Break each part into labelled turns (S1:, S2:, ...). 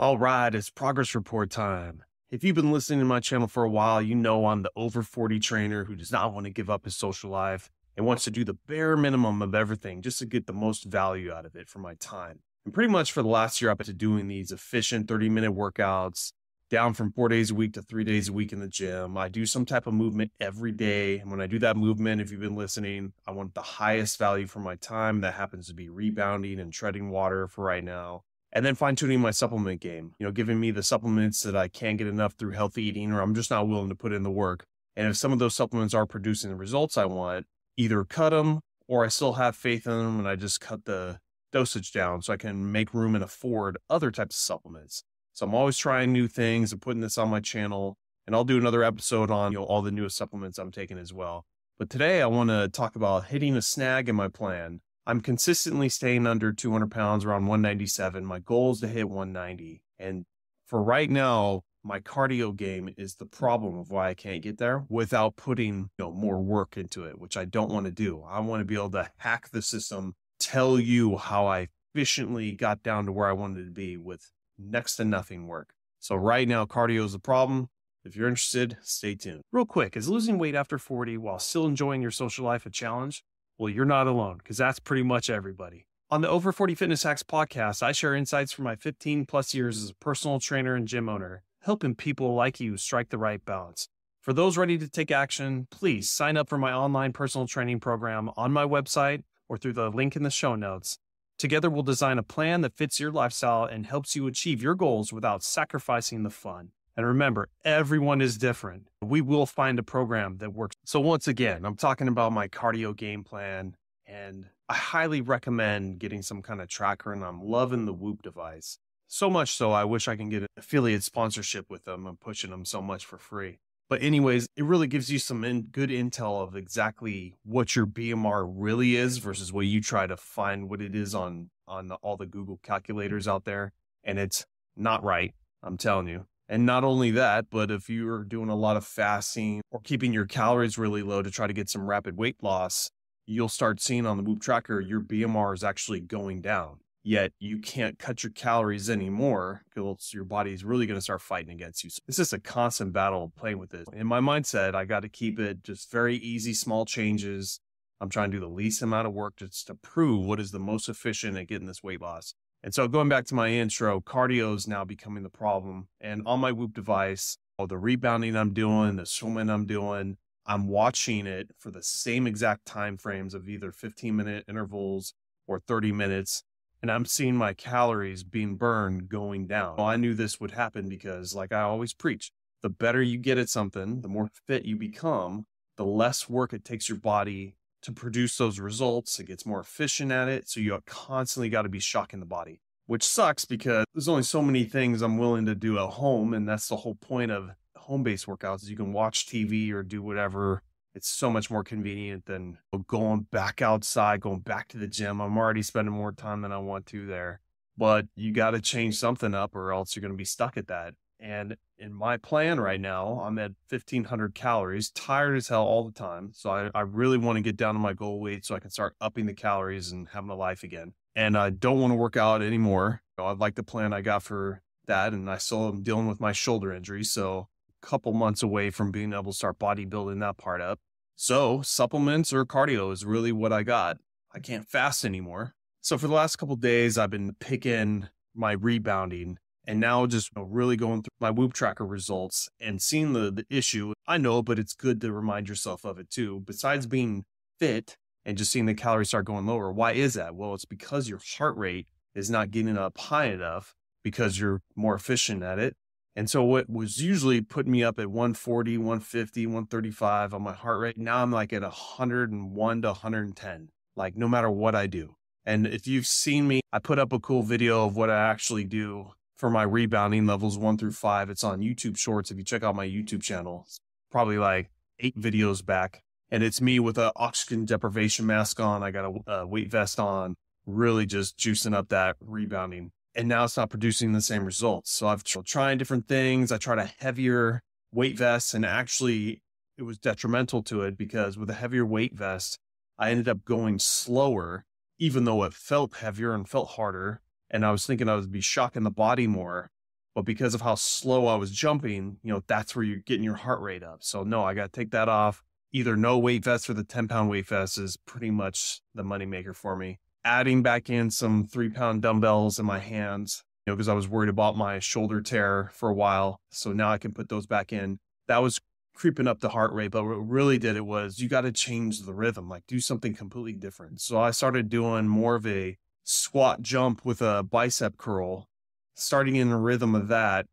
S1: All right, it's progress report time. If you've been listening to my channel for a while, you know I'm the over 40 trainer who does not want to give up his social life and wants to do the bare minimum of everything just to get the most value out of it for my time. And pretty much for the last year, I've been doing these efficient 30-minute workouts, down from 4 days a week to 3 days a week in the gym. I do some type of movement every day. And when I do that movement, if you've been listening, I want the highest value for my time. That happens to be rebounding and treading water for right now. And then fine tuning my supplement game, giving me the supplements that I can't get enough through healthy eating, or I'm just not willing to put in the work. And if some of those supplements are producing the results I want, either cut them or I still have faith in them and I just cut the dosage down so I can make room and afford other types of supplements. So I'm always trying new things and putting this on my channel, and I'll do another episode on, all the newest supplements I'm taking as well. But today I want to talk about hitting a snag in my plan. I'm consistently staying under 200 pounds, around 197. My goal is to hit 190. And for right now, my cardio game is the problem of why I can't get there without putting more work into it, which I don't want to do. I want to be able to hack the system, tell you how I efficiently got down to where I wanted to be with next to nothing work. So right now, cardio is the problem. If you're interested, stay tuned. Real quick, is losing weight after 40 while still enjoying your social life a challenge? Well, you're not alone, because that's pretty much everybody. On the Over 40 Fitness Hacks podcast, I share insights from my 15 plus years as a personal trainer and gym owner, helping people like you strike the right balance. For those ready to take action, please sign up for my online personal training program on my website or through the link in the show notes. Together, we'll design a plan that fits your lifestyle and helps you achieve your goals without sacrificing the fun. And remember, everyone is different. We will find a program that works. So once again, I'm talking about my cardio game plan, and I highly recommend getting some kind of tracker, and I'm loving the Whoop device. So much so, I wish I can get an affiliate sponsorship with them. I'm pushing them so much for free. But anyways, it really gives you some good intel of exactly what your BMR really is versus what you try to find what it is on all the Google calculators out there. And it's not right, I'm telling you. And not only that, but if you're doing a lot of fasting or keeping your calories really low to try to get some rapid weight loss, you'll start seeing on the Whoop tracker, your BMR is actually going down. Yet you can't cut your calories anymore because your body is really going to start fighting against you. So it's just a constant battle playing with this. In my mindset, I got to keep it just very easy, small changes. I'm trying to do the least amount of work just to prove what is the most efficient at getting this weight loss. And so going back to my intro, cardio is now becoming the problem. And on my Whoop device, the rebounding I'm doing, the swimming I'm doing, I'm watching it for the same exact time frames of either 15-minute intervals or 30 minutes. And I'm seeing my calories being burned going down. Well, I knew this would happen because, like I always preach, the better you get at something, the more fit you become, the less work it takes your body to produce those results. It gets more efficient at it. So you constantly got to be shocking the body, which sucks because there's only so many things I'm willing to do at home. And that's the whole point of home-based workouts is you can watch TV or do whatever. It's so much more convenient than going back outside, going back to the gym. I'm already spending more time than I want to there, but you got to change something up or else you're going to be stuck at that. And in my plan right now, I'm at 1,500 calories, tired as hell all the time. So I really want to get down to my goal weight so I can start upping the calories and having a life again. And I don't want to work out anymore. I like the plan I got for that. And I still am dealing with my shoulder injury. So a couple months away from being able to start bodybuilding that part up. So supplements or cardio is really what I got. I can't fast anymore. So for the last couple of days, I've been picking my rebounding and now just really going through my Whoop tracker results and seeing the issue. I know, but it's good to remind yourself of it too. Besides being fit and just seeing the calories start going lower, why is that? Well, it's because your heart rate is not getting up high enough because you're more efficient at it. And so what was usually putting me up at 140, 150, 135 on my heart rate, now I'm like at 101 to 110, like no matter what I do. And if you've seen me, I put up a cool video of what I actually do for my rebounding levels 1 through 5. It's on YouTube Shorts. If you check out my YouTube channel, it's probably like 8 videos back. And it's me with an oxygen deprivation mask on. I got a weight vest on, really just juicing up that rebounding. And now it's not producing the same results. So I've tried different things. I tried a heavier weight vest, and actually it was detrimental to it because with a heavier weight vest, I ended up going slower, even though it felt heavier and felt harder. And I was thinking I would be shocking the body more. But because of how slow I was jumping, that's where you're getting your heart rate up. So no, I got to take that off. Either no weight vest or the 10-pound weight vest is pretty much the moneymaker for me. Adding back in some 3-pound dumbbells in my hands, because I was worried about my shoulder tear for a while. So now I can put those back in. That was creeping up the heart rate. But what really did it was you got to change the rhythm, like do something completely different. So I started doing more of a squat jump with a bicep curl, starting in the rhythm of that,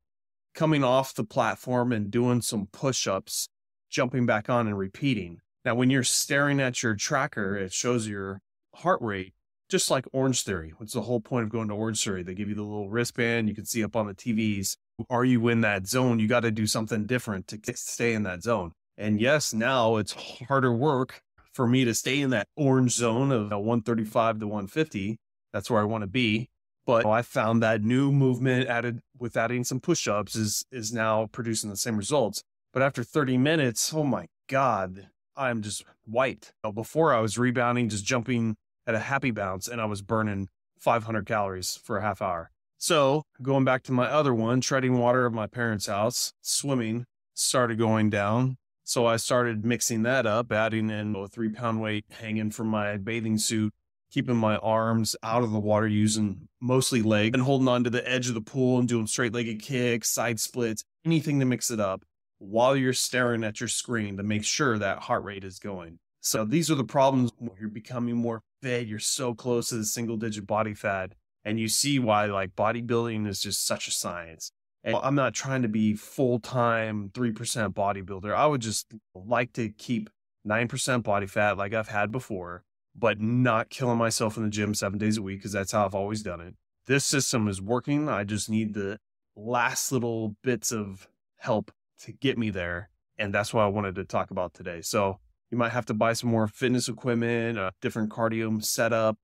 S1: coming off the platform and doing some push-ups, jumping back on and repeating. Now, when you're staring at your tracker, it shows your heart rate, just like Orange Theory. What's the whole point of going to Orange Theory? They give you the little wristband. You can see up on the TVs. Are you in that zone? You got to do something different to stay in that zone. And yes, now it's harder work for me to stay in that orange zone of 135 to 150. That's where I want to be. But I found that new movement adding some push-ups is now producing the same results. But after 30 minutes, oh my God, I'm just wiped. Before I was rebounding, just jumping at a happy bounce, and I was burning 500 calories for a half hour. So going back to my other one, treading water at my parents' house, swimming started going down. So I started mixing that up, adding in a 3-pound weight hanging from my bathing suit, keeping my arms out of the water, using mostly leg, and holding on to the edge of the pool and doing straight-legged kicks, side splits, anything to mix it up while you're staring at your screen to make sure that heart rate is going. So these are the problems when you're becoming more fit. You're so close to the single-digit body fat, and you see why like bodybuilding is just such a science. And I'm not trying to be full-time 3% bodybuilder. I would just like to keep 9% body fat like I've had before, but not killing myself in the gym 7 days a week, because that's how I've always done it. This system is working. I just need the last little bits of help to get me there. And that's what I wanted to talk about today. So you might have to buy some more fitness equipment, a different cardio setup,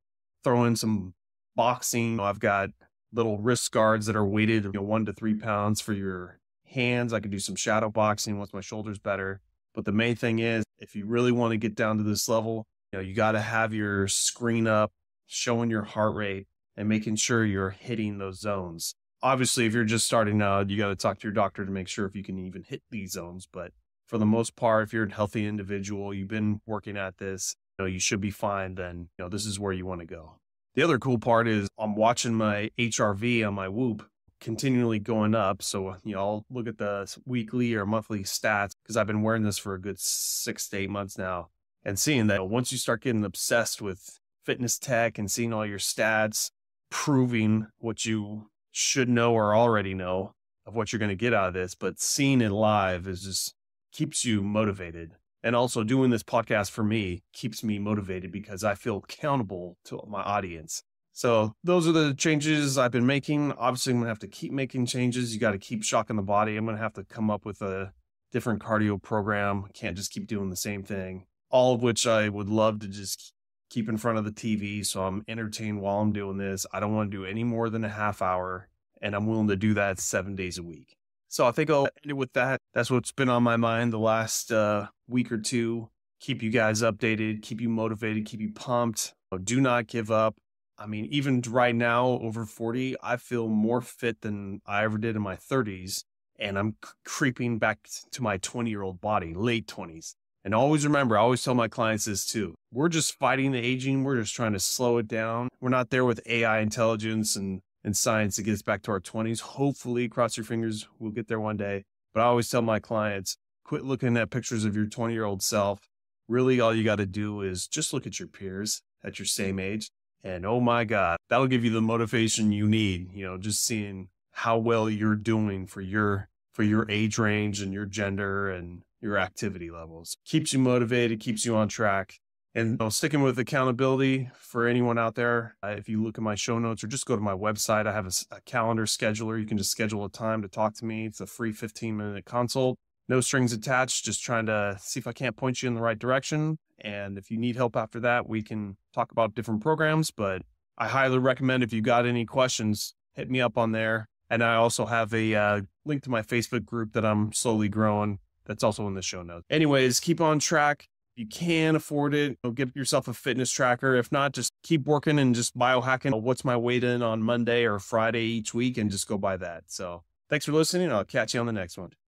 S1: throw in some boxing. I've got little wrist guards that are weighted 1 to 3 pounds for your hands. I could do some shadow boxing once my shoulder's better. But the main thing is, if you really want to get down to this level, you got to have your screen up, showing your heart rate and making sure you're hitting those zones. Obviously, if you're just starting out, you got to talk to your doctor to make sure if you can even hit these zones. But for the most part, if you're a healthy individual, you've been working at this, you should be fine. Then, this is where you want to go. The other cool part is I'm watching my HRV on my Whoop continually going up. So, I'll look at the weekly or monthly stats, because I've been wearing this for a good 6 to 8 months now. And seeing that once you start getting obsessed with fitness tech and seeing all your stats, proving what you should know or already know of what you're going to get out of this, but seeing it live is just keeps you motivated. And also doing this podcast for me keeps me motivated because I feel accountable to my audience. So those are the changes I've been making. Obviously, I'm going to have to keep making changes. You got to keep shocking the body. I'm going to have to come up with a different cardio program. I can't just keep doing the same thing. All of which I would love to just keep in front of the TV so I'm entertained while I'm doing this. I don't want to do any more than a half hour, and I'm willing to do that 7 days a week. So I think I'll end it with that. That's what's been on my mind the last week or two. Keep you guys updated, keep you motivated, keep you pumped. Do not give up. I mean, even right now, over 40, I feel more fit than I ever did in my 30s. And I'm creeping back to my 20-year-old body, late 20s. And always remember, I always tell my clients this too. We're just fighting the aging. We're just trying to slow it down. We're not there with AI intelligence and science to get us back to our 20s. Hopefully, cross your fingers, we'll get there one day. But I always tell my clients, quit looking at pictures of your 20-year-old self. Really, all you got to do is just look at your peers at your same age. And oh my God, that'll give you the motivation you need. Just seeing how well you're doing for your age range and your gender and your activity levels. Keeps you motivated, keeps you on track. And sticking with accountability for anyone out there, if you look at my show notes or just go to my website, I have a calendar scheduler. You can just schedule a time to talk to me. It's a free 15-minute consult. No strings attached, just trying to see if I can't point you in the right direction. And if you need help after that, we can talk about different programs. But I highly recommend, if you got any questions, hit me up on there. And I also have a link to my Facebook group that I'm slowly growing. That's also in the show notes. Anyways, keep on track. If you can afford it, get yourself a fitness tracker. If not, just keep working and just biohacking. What's my weight in on Monday or Friday each week, and just go by that. So Thanks for listening. I'll catch you on the next one.